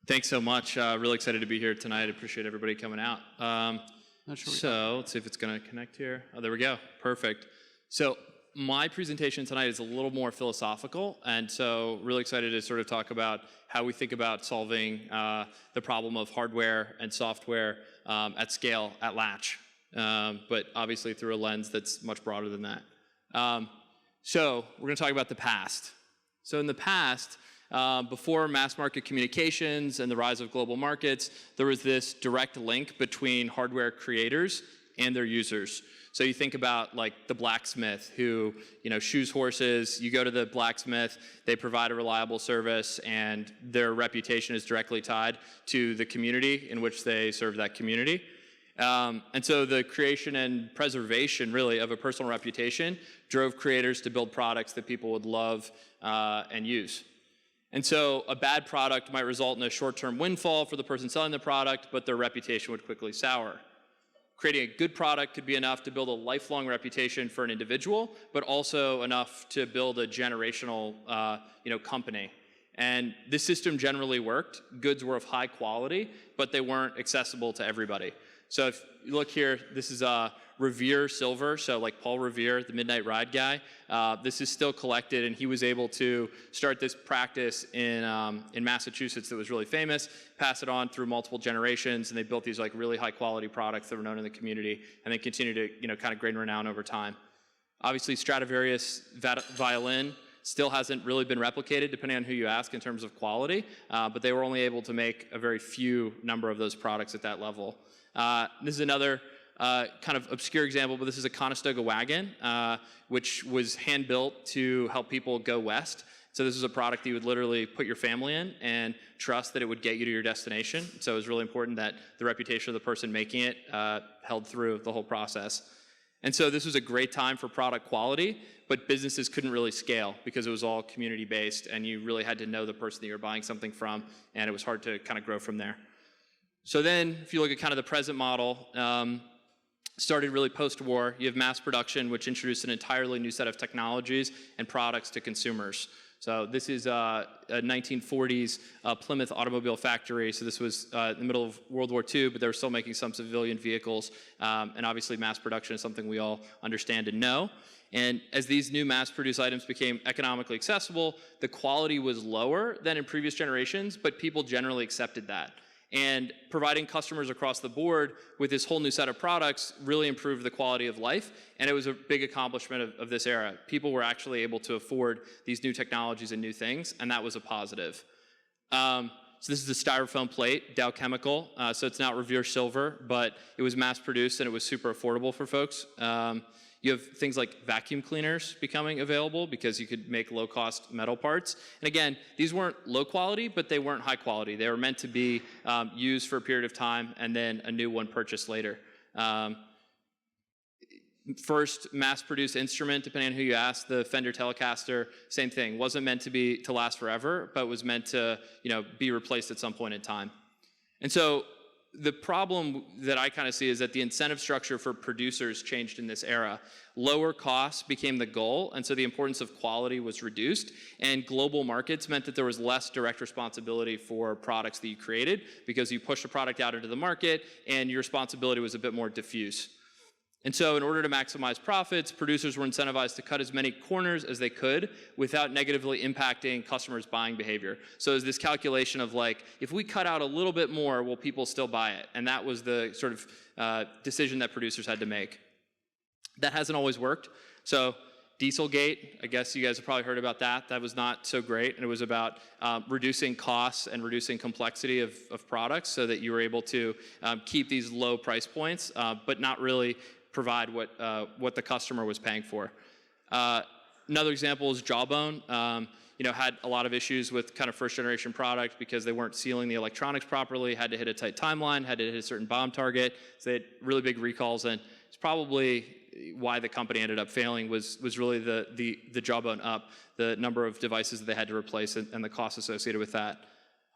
Thanks so much. Really excited to be here tonight. Appreciate everybody coming out. So let's see if it's going to connect here. Oh, there we go. Perfect. So my presentation tonight is a little more philosophical, and so really excited to sort of talk about how we think about solving the problem of hardware and software at scale at Latch, but obviously through a lens that's much broader than that. So we're going to talk about the past. So in the past, before mass market communications and the rise of global markets, there was this direct link between hardware creators and their users. So you think about like the blacksmith who, shoes horses. You go to the blacksmith, they provide a reliable service, and their reputation is directly tied to the community in which they serve that community. And so the creation and preservation, really, of a personal reputation drove creators to build products that people would love and use. And so a bad product might result in a short-term windfall for the person selling the product, but their reputation would quickly sour. Creating a good product could be enough to build a lifelong reputation for an individual, but also enough to build a generational company. And this system generally worked. Goods were of high quality, but they weren't accessible to everybody. So if you look here, this is Revere silver, so like Paul Revere, the Midnight Ride guy. This is still collected, and he was able to start this practice in Massachusetts that was really famous, pass it on through multiple generations, and they built these like really high quality products that were known in the community, and they continue to kind of gain renown over time. Obviously, Stradivarius violin still hasn't really been replicated, depending on who you ask in terms of quality, but they were only able to make a very few number of those products at that level. This is another kind of obscure example, but this is a Conestoga wagon, which was hand-built to help people go west. So this is a product that you would literally put your family in and trust that it would get you to your destination. So it was really important that the reputation of the person making it held through the whole process. And so this was a great time for product quality, but businesses couldn't really scale because it was all community-based, and you really had to know the person that you were buying something from, and it was hard to kind of grow from there. So then, if you look at kind of the present model, started really post-war. You have mass production, which introduced an entirely new set of technologies and products to consumers. So this is a 1940s Plymouth automobile factory. So this was in the middle of World War II, but they were still making some civilian vehicles. And obviously mass production is something we all understand and know. And as these new mass-produced items became economically accessible, the quality was lower than in previous generations, but people generally accepted that. And providing customers across the board with this whole new set of products really improved the quality of life, and it was a big accomplishment of this era. People were actually able to afford these new technologies and new things, and that was a positive. So this is the styrofoam plate, Dow Chemical. So it's not Revere silver, but it was mass-produced, and it was super affordable for folks. You have things like vacuum cleaners becoming available because you could make low-cost metal parts. And again, these weren't low quality, but they weren't high quality. They were meant to be used for a period of time and then a new one purchased later. First mass-produced instrument, depending on who you ask, the Fender Telecaster, same thing. Wasn't meant to last forever, but was meant to be replaced at some point in time. And so the problem that I kind of see is that the incentive structure for producers changed in this era. Lower costs became the goal, and so the importance of quality was reduced, and global markets meant that there was less direct responsibility for products that you created because you pushed a product out into the market and your responsibility was a bit more diffuse. And so in order to maximize profits, producers were incentivized to cut as many corners as they could without negatively impacting customers' buying behavior. So there's this calculation of like, if we cut out a little bit more, will people still buy it? And that was the sort of decision that producers had to make. That hasn't always worked. So Dieselgate, I guess you guys have probably heard about that. That was not so great, and it was about reducing costs and reducing complexity of products so that you were able to keep these low price points, but not really provide what the customer was paying for. Another example is Jawbone. Had a lot of issues with kind of first generation product because they weren't sealing the electronics properly, had to hit a tight timeline, had to hit a certain bomb target. So they had really big recalls, and it's probably why the company ended up failing was really the Jawbone up, the number of devices that they had to replace and the costs associated with that.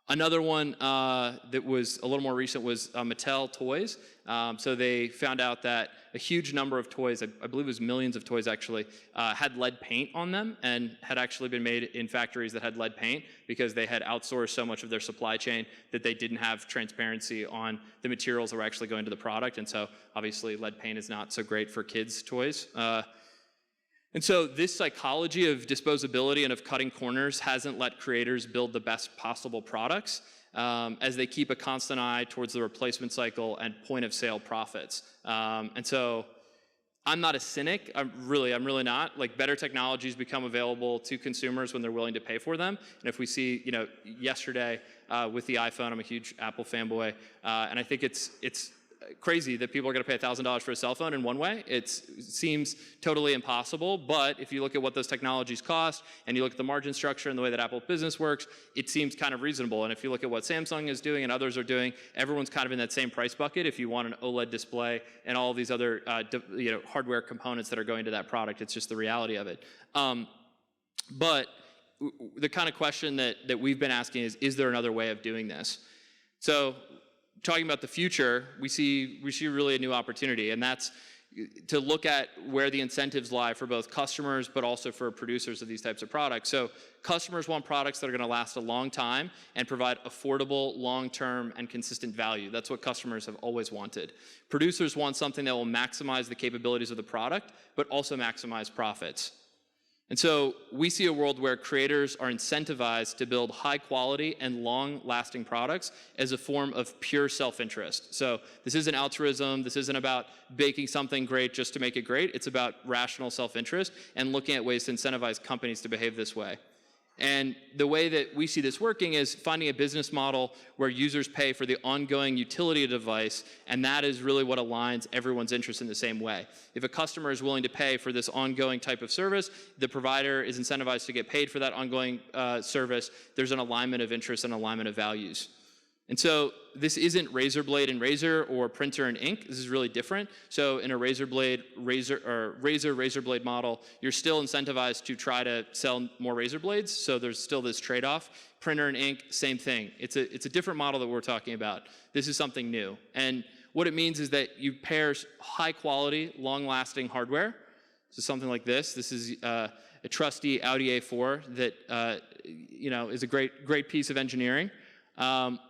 Another one that was a little more recent was Mattel toys. So they found out that a huge number of toys, I believe it was millions of toys actually, had lead paint on them and had actually been made in factories that had lead paint because they had outsourced so much of their supply chain that they didn't have transparency on the materials that were actually going to the product. And so obviously lead paint is not so great for kids' toys. And so this psychology of disposability and of cutting corners hasn't let creators build the best possible products as they keep a constant eye towards the replacement cycle and point of sale profits. And so I'm not a cynic. I'm really not. Like, better technologies become available to consumers when they're willing to pay for them. And if we see, yesterday with the iPhone, I'm a huge Apple fanboy, and I think it's crazy that people are going to pay $1,000 for a cell phone in one way. It seems totally impossible, but if you look at what those technologies cost and you look at the margin structure and the way that Apple business works, it seems kind of reasonable. And if you look at what Samsung is doing and others are doing, everyone's kind of in that same price bucket if you want an OLED display and all of these other hardware components that are going to that product. It's just the reality of it. But the kind of question that we've been asking is there another way of doing this? So, talking about the future, we see really a new opportunity, and that's to look at where the incentives lie for both customers but also for producers of these types of products. So customers want products that are going to last a long time and provide affordable, long-term, and consistent value. That's what customers have always wanted. Producers want something that will maximize the capabilities of the product but also maximize profits. And so we see a world where creators are incentivized to build high quality and long-lasting products as a form of pure self-interest. So this isn't altruism, this isn't about baking something great just to make it great, it's about rational self-interest and looking at ways to incentivize companies to behave this way. And the way that we see this working is finding a business model where users pay for the ongoing utility of the device, and that is really what aligns everyone's interest in the same way. If a customer is willing to pay for this ongoing type of service, the provider is incentivized to get paid for that ongoing service. There's an alignment of interest and alignment of values. And so this isn't razor blade and razor or printer and ink. This is really different. So in a razor blade model, you're still incentivized to try to sell more razor blades. So there's still this trade-off. Printer and ink, same thing. It's a different model that we're talking about. This is something new. And what it means is that you pair high quality, long-lasting hardware. So something like this. This is a trusty Audi A4 that is a great piece of engineering.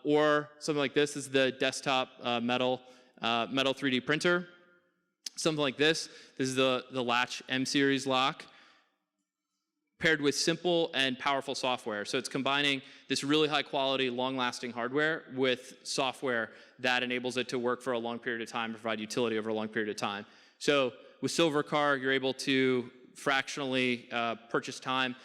Or something like this. This is the desktop metal 3D printer. Something like this. This is the Latch M series lock, paired with simple and powerful software. So it's combining this really high quality, long-lasting hardware with software that enables it to work for a long period of time, provide utility over a long period of time. So with Silvercar, you're able to fractionally purchase time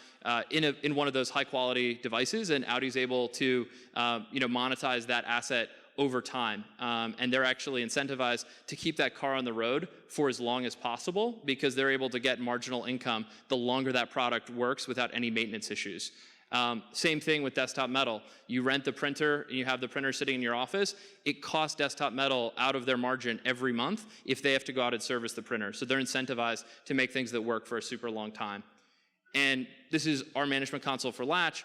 in one of those high-quality devices, and Audi's able to monetize that asset over time. And they're actually incentivized to keep that car on the road for as long as possible because they're able to get marginal income the longer that product works without any maintenance issues. Same thing with Desktop Metal. You rent the printer and you have the printer sitting in your office. It costs Desktop Metal out of their margin every month if they have to go out and service the printer. So they're incentivized to make things that work for a super long time. And this is our management console for Latch.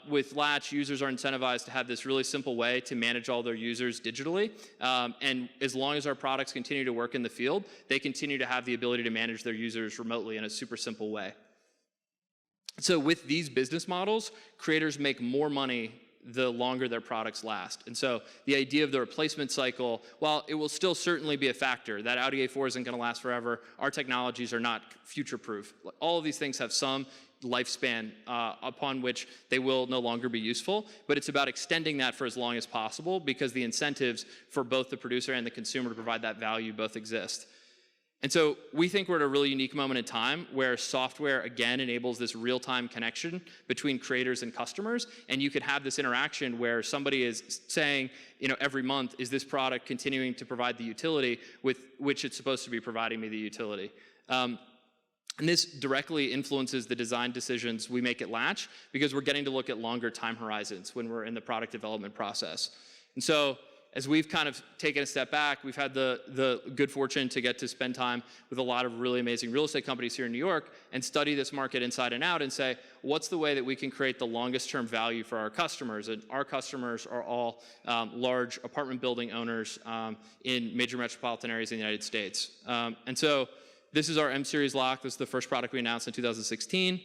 With Latch, users are incentivized to have this really simple way to manage all their users digitally. And as long as our products continue to work in the field, they continue to have the ability to manage their users remotely in a super simple way. So with these business models, creators make more money the longer their products last. And so the idea of the replacement cycle, while it will still certainly be a factor, that Audi A4 isn't going to last forever, our technologies are not future-proof. All of these things have some lifespan upon which they will no longer be useful, but it's about extending that for as long as possible because the incentives for both the producer and the consumer to provide that value both exist. And so we think we're at a really unique moment in time where software, again, enables this real-time connection between creators and customers, and you can have this interaction where somebody is saying, every month, is this product continuing to provide the utility with which it's supposed to be providing me the utility? And this directly influences the design decisions we make at Latch because we're getting to look at longer time horizons when we're in the product development process. And so as we've kind of taken a step back, we've had the good fortune to get to spend time with a lot of really amazing real estate companies here in New York and study this market inside and out and say, what's the way that we can create the longest term value for our customers? And our customers are all large apartment building owners in major metropolitan areas in the United States. And so this is our M-Series lock. This is the first product we announced in 2016.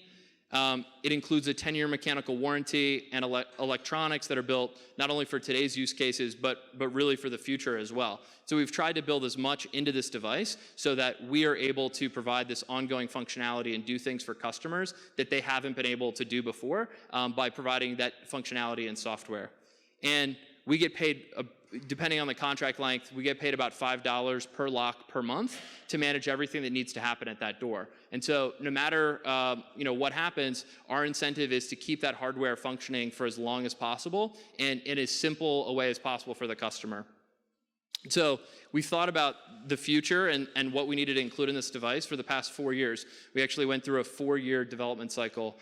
It includes a 10-year mechanical warranty and electronics that are built not only for today's use cases, but really for the future as well. So we've tried to build as much into this device so that we are able to provide this ongoing functionality and do things for customers that they haven't been able to do before by providing that functionality and software. And we get paid, depending on the contract length, we get paid about $5 per lock per month to manage everything that needs to happen at that door. And so no matter what happens, our incentive is to keep that hardware functioning for as long as possible and in as simple a way as possible for the customer. So we've thought about the future and what we needed to include in this device for the past 4 years. We actually went through a 4-year development cycle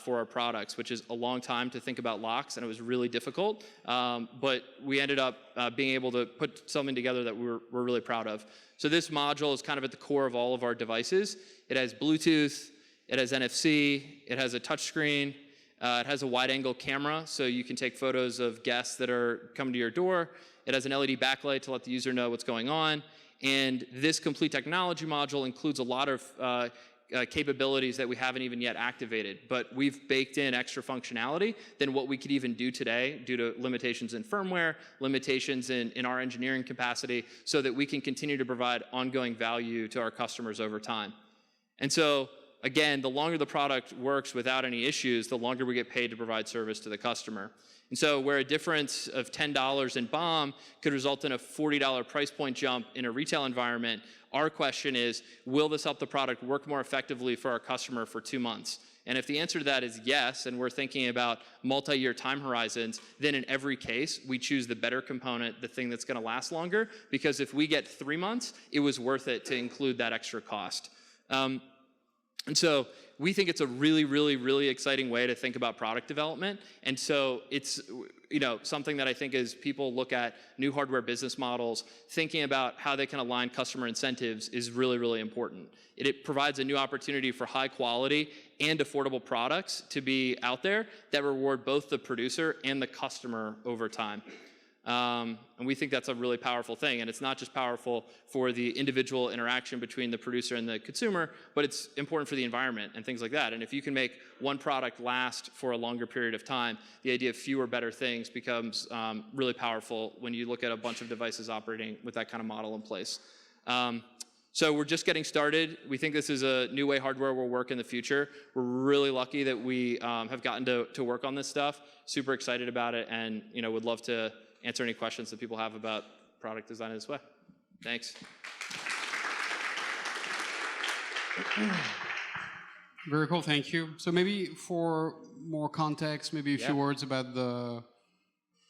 for our products, which is a long time to think about locks, and it was really difficult. But we ended up being able to put something together that we're really proud of. So this module is kind of at the core of all of our devices. It has Bluetooth, it has NFC, it has a touchscreen, it has a wide-angle camera, so you can take photos of guests that are coming to your door. It has an LED backlight to let the user know what's going on. And this complete technology module includes a lot of capabilities that we haven't even yet activated, but we've baked in extra functionality than what we could even do today due to limitations in firmware, limitations in our engineering capacity, so that we can continue to provide ongoing value to our customers over time. And so, again, the longer the product works without any issues, the longer we get paid to provide service to the customer. And so where a difference of $10 in BOM could result in a $40 price point jump in a retail environment, our question is, will this help the product work more effectively for our customer for 2 months? And if the answer to that is yes, and we're thinking about multi-year time horizons, then in every case, we choose the better component, the thing that's gonna last longer, because if we get 3 months, it was worth it to include that extra cost. And so we think it's a really, really, really exciting way to think about product development. And so it's something that I think as people look at new hardware business models, thinking about how they can align customer incentives is really, really important. It provides a new opportunity for high quality and affordable products to be out there that reward both the producer and the customer over time. And we think that's a really powerful thing. And it's not just powerful for the individual interaction between the producer and the consumer, but it's important for the environment and things like that. And if you can make one product last for a longer period of time, the idea of fewer, better things becomes really powerful when you look at a bunch of devices operating with that kind of model in place. So we're just getting started. We think this is a new way hardware will work in the future. We're really lucky that we have gotten to work on this stuff. Super excited about it, and would love to answer any questions that people have about product design in this way. Thanks. Very cool, thank you. So maybe for more context, maybe a few words about the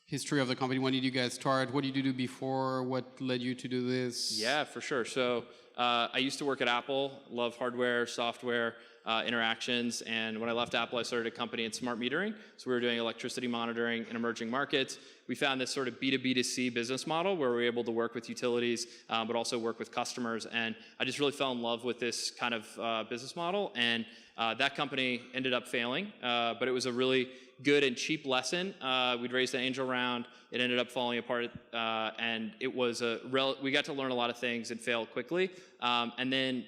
history of the company. When did you guys start? What did you do before? What led you to do this? Yeah, for sure. So I used to work at Apple, love hardware, software, interactions, and when I left Apple, I started a company in smart metering. So we were doing electricity monitoring in emerging markets. We found this sort of B2B2C business model where we were able to work with utilities, but also work with customers. And I just really fell in love with this kind of business model. And that company ended up failing, but it was a really good and cheap lesson. We'd raised an angel round. It ended up falling apart, and it was we got to learn a lot of things and fail quickly. And then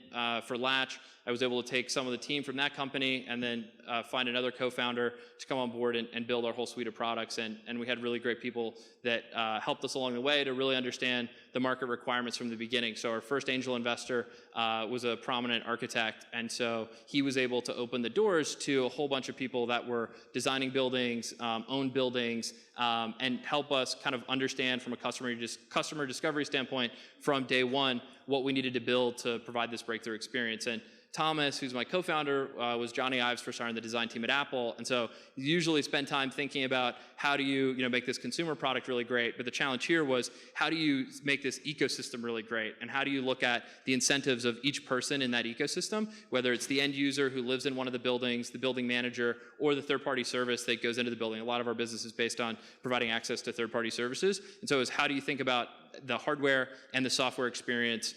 for Latch, I was able to take some of the team from that company and then find another co-founder to come on board and build our whole suite of products. And we had really great people that helped us along the way to really understand the market requirements from the beginning. So our first angel investor was a prominent architect, and so he was able to open the doors to a whole bunch of people that were designing buildings, owned buildings, and help us kind of understand from a customer discovery standpoint from day one what we needed to build to provide this breakthrough experience. And Thomas, who's my co-founder, was Johnny Ives first started the design team at Apple. And so you usually spend time thinking about how do you make this consumer product really great. But the challenge here was how do you make this ecosystem really great? And how do you look at the incentives of each person in that ecosystem, whether it's the end user who lives in one of the buildings, the building manager, or the third-party service that goes into the building. A lot of our business is based on providing access to third-party services. And so it's how do you think about the hardware and the software experience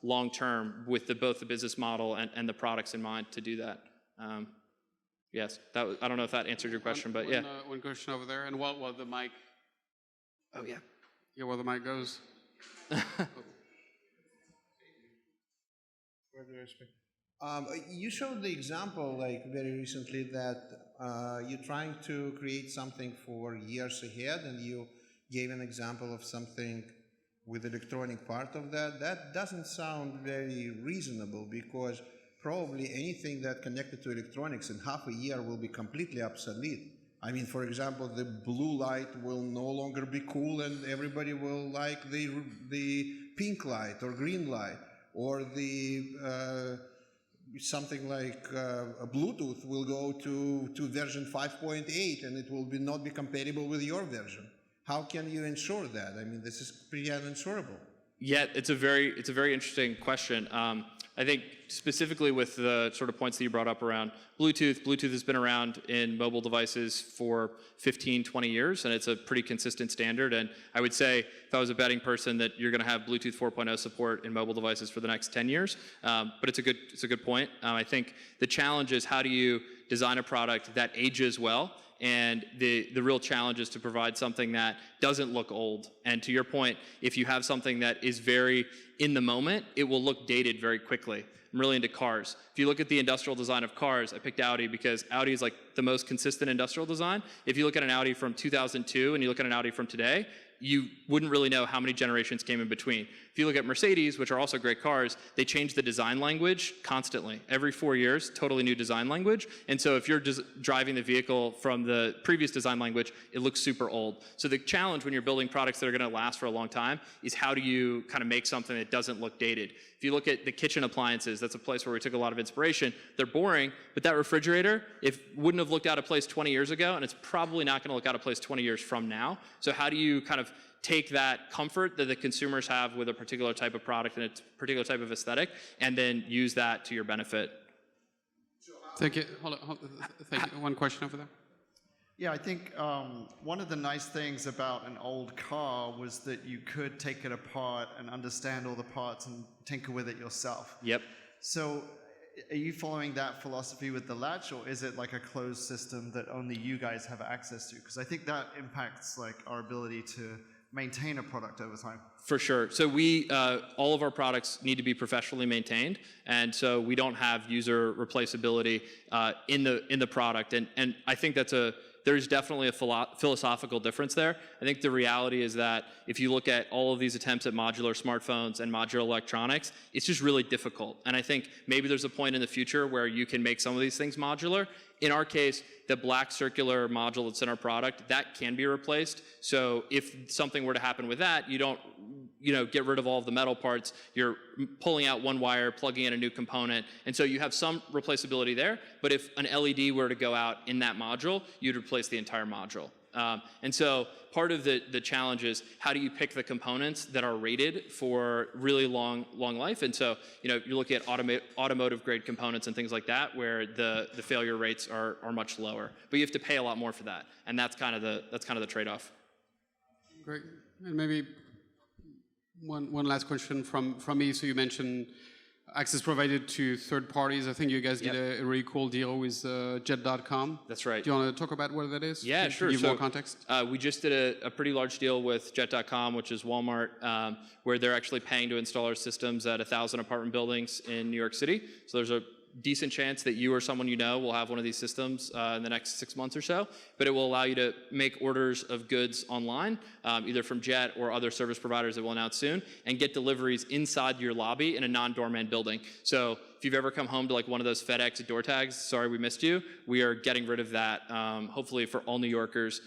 long term with both the business model and the products in mind to do that. Yes, I don't know if that answered your question, but yeah. One question over there, and while the mic. Oh yeah. Yeah, while the mic goes. You showed the example like very recently that you're trying to create something for years ahead, and you gave an example of something with electronic part of that. That doesn't sound very reasonable, because probably anything that connected to electronics in half a year will be completely obsolete. I mean, for example, the blue light will no longer be cool and everybody will like the pink light or green light, or the something like Bluetooth will go to version 5.8 and it will not be compatible with your version. How can you ensure that? I mean, this is pretty uninsurable. Yeah, it's a very interesting question. I think specifically with the sort of points that you brought up around Bluetooth. Bluetooth has been around in mobile devices for 15, 20 years, and it's a pretty consistent standard. And I would say, if I was a betting person, that you're going to have Bluetooth 4.0 support in mobile devices for the next 10 years. But it's a good point. I think the challenge is how do you design a product that ages well? And the real challenge is to provide something that doesn't look old. And to your point, if you have something that is very in the moment, it will look dated very quickly. I'm really into cars. If you look at the industrial design of cars, I picked Audi because Audi is like the most consistent industrial design. If you look at an Audi from 2002 and you look at an Audi from today, you wouldn't really know how many generations came in between. If you look at Mercedes, which are also great cars, they change the design language constantly. Every 4 years, totally new design language. And so if you're just driving the vehicle from the previous design language, it looks super old. So the challenge when you're building products that are gonna last for a long time is how do you kind of make something that doesn't look dated? If you look at the kitchen appliances, that's a place where we took a lot of inspiration. They're boring, but that refrigerator, wouldn't have looked out of place 20 years ago, and it's probably not gonna look out of place 20 years from now. So how do you kind of take that comfort that the consumers have with a particular type of product and a particular type of aesthetic, and then use that to your benefit? Thank you. Hold on. Thank you. One question over there. Yeah, I think one of the nice things about an old car was that you could take it apart and understand all the parts and tinker with it yourself. Yep. So are you following that philosophy with the Latch, or is it like a closed system that only you guys have access to? Because I think that impacts like our ability to maintain a product over time. For sure. So all of our products need to be professionally maintained, and so we don't have user replaceability in the product. And I think there's definitely a philosophical difference there. I think the reality is that if you look at all of these attempts at modular smartphones and modular electronics, it's just really difficult. And I think maybe there's a point in the future where you can make some of these things modular. In our case, the black circular module that's in our product, that can be replaced. So if something were to happen with that, you don't get rid of all of the metal parts. You're pulling out one wire, plugging in a new component. And so you have some replaceability there. But if an LED were to go out in that module, you'd replace the entire module. And so part of the challenge is how do you pick the components that are rated for really long life? And so you're looking at automotive grade components and things like that, where the failure rates are much lower. But you have to pay a lot more for that, and that's kind of the trade-off. Great. And maybe one last question from me. So you mentioned access provided to third parties. I think you guys did a really cool deal with Jet.com. That's right. Do you want to talk about what that is? Yeah, sure. To give more context. We just did a pretty large deal with Jet.com, which is Walmart, where they're actually paying to install our systems at 1,000 apartment buildings in New York City. So there's a decent chance that you or someone you know will have one of these systems in the next 6 months or so, but it will allow you to make orders of goods online, either from Jet or other service providers that we'll announce soon, and get deliveries inside your lobby in a non-doorman building. So if you've ever come home to like one of those FedEx door tags, sorry we missed you, we are getting rid of that, hopefully for all New Yorkers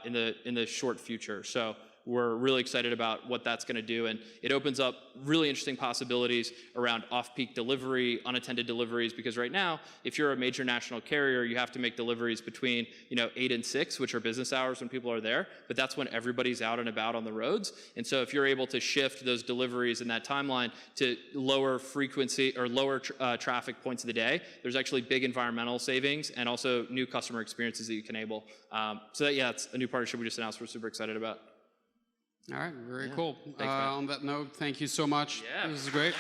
in the short future. So we're really excited about what that's going to do, and it opens up really interesting possibilities around off-peak delivery, unattended deliveries, because right now, if you're a major national carrier, you have to make deliveries between 8 and 6, which are business hours when people are there, but that's when everybody's out and about on the roads. And so if you're able to shift those deliveries in that timeline to lower frequency or lower traffic points of the day, there's actually big environmental savings and also new customer experiences that you can enable. So that's a new partnership we just announced. We're super excited about. All right, very cool. Thanks, man. On that note, thank you so much. Yeah. This is great.